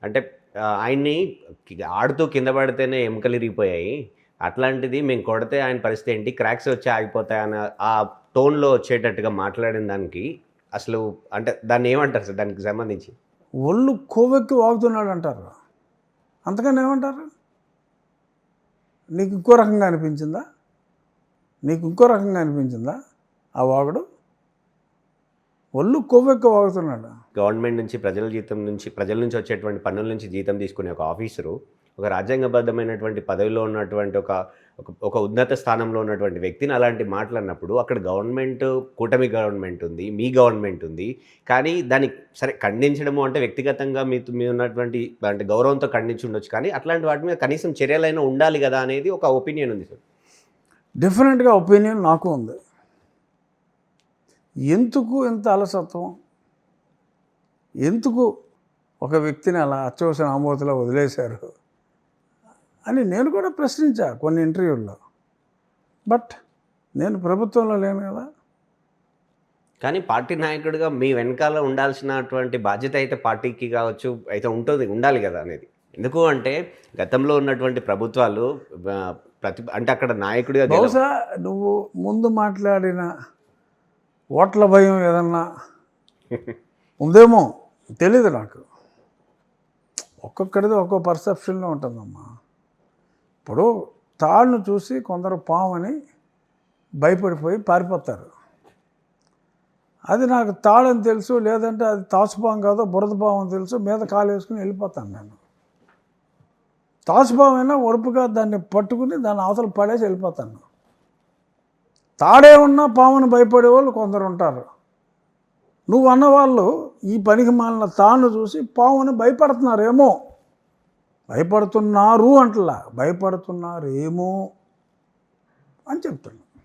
అంటే ఆయన్ని ఆడుతూ కింద పడితేనే ఎముకలు ఇరిగిపోయాయి. అట్లాంటిది మేము కొడితే ఆయన పరిస్థితి ఏంటి? క్రాక్స్ వచ్చి ఆగిపోతాయన్న ఆ టోన్‌లో వచ్చేటట్టుగా మాట్లాడిన దానికి అసలు అంటే దాన్ని ఏమంటారు సార్ దానికి సంబంధించి? ఒళ్ళు కొవ్వెక్కి వాగుతున్నాడు అంటారు. అంతకన్నా ఏమంటారు? నీకు ఇంకో రకంగా అనిపించిందా? నీకు ఇంకో రకంగా అనిపించిందా ఆ వాగుడు? ఒళ్ళు కొవ్వెక్కి వాగుతున్నాడు. గవర్నమెంట్ నుంచి ప్రజల నుంచి వచ్చేటువంటి పన్నుల నుంచి జీతం తీసుకునే ఒక ఆఫీసరు, ఒక రాజ్యాంగబద్ధమైనటువంటి పదవిలో ఉన్నటువంటి ఒక ఉన్నత స్థానంలో ఉన్నటువంటి వ్యక్తిని అలాంటి మాటలన్నప్పుడు అక్కడ గవర్నమెంట్ కూటమి గవర్నమెంట్ ఉంది. మీ గవర్నమెంట్ ఉంది. కానీ దాన్ని సరే ఖండించడము అంటే వ్యక్తిగతంగా మీ ఉన్నటువంటి అంటే గౌరవంతో ఖండించి ఉండొచ్చు. కానీ అట్లాంటి వాటి మీద కనీసం చర్యలైనా ఉండాలి గదా! అనేది ఒక ఒపీనియన్ ఉంది సార్. డిఫరెంట్గా ఒపీనియన్ నాకు ఉంది. ఎందుకు ఇంత అలసత్వం? ఎందుకు ఒక వ్యక్తిని అలా అత్యవసర ఆమోదలో వదిలేశారు అని నేను కూడా ప్రశ్నించా కొన్ని ఇంటర్వ్యూల్లో. బట్ నేను ప్రభుత్వంలో లేను కదా. కానీ పార్టీ నాయకుడిగా మీ వెనకాల ఉండాల్సినటువంటి బాధ్యత అయితే పార్టీకి కావచ్చు అయితే ఉండాలి కదా అనేది. ఎందుకు అంటే గతంలో ఉన్నటువంటి ప్రభుత్వాలు అంటే అక్కడ నాయకుడిగా బహుశా నువ్వు ముందు మాట్లాడిన ఓట్ల భయం ఏదన్నా ఉందేమో తెలీదు నాకు. ఒక్కొక్కడిది ఒక్కో పర్సెప్షన్లో ఉంటుందమ్మా. ఇప్పుడు తాళ్ళను చూసి కొందరు పామని భయపడిపోయి పారిపోతారు. అది నాకు తాళని తెలుసు, లేదంటే అది తాచుపాము కాదో బురద పాము అని తెలుసు, మీద కాలు వేసుకుని వెళ్ళిపోతాను నేను. తాచుపాము అయినా ఒడుపుగా దాన్ని పట్టుకుని దాన్ని అవతల పడేసి వెళ్ళిపోతాను. తాడే ఉన్నా పాముని భయపడే వాళ్ళు కొందరు ఉంటారు. నువ్వు అన్నవాళ్ళు ఈ పనికి మాలిన తాను చూసి పాముని భయపడుతున్నారేమో, భయపడుతున్నారు అంటలా, భయపడుతున్నారేమో అని చెప్తున్నా.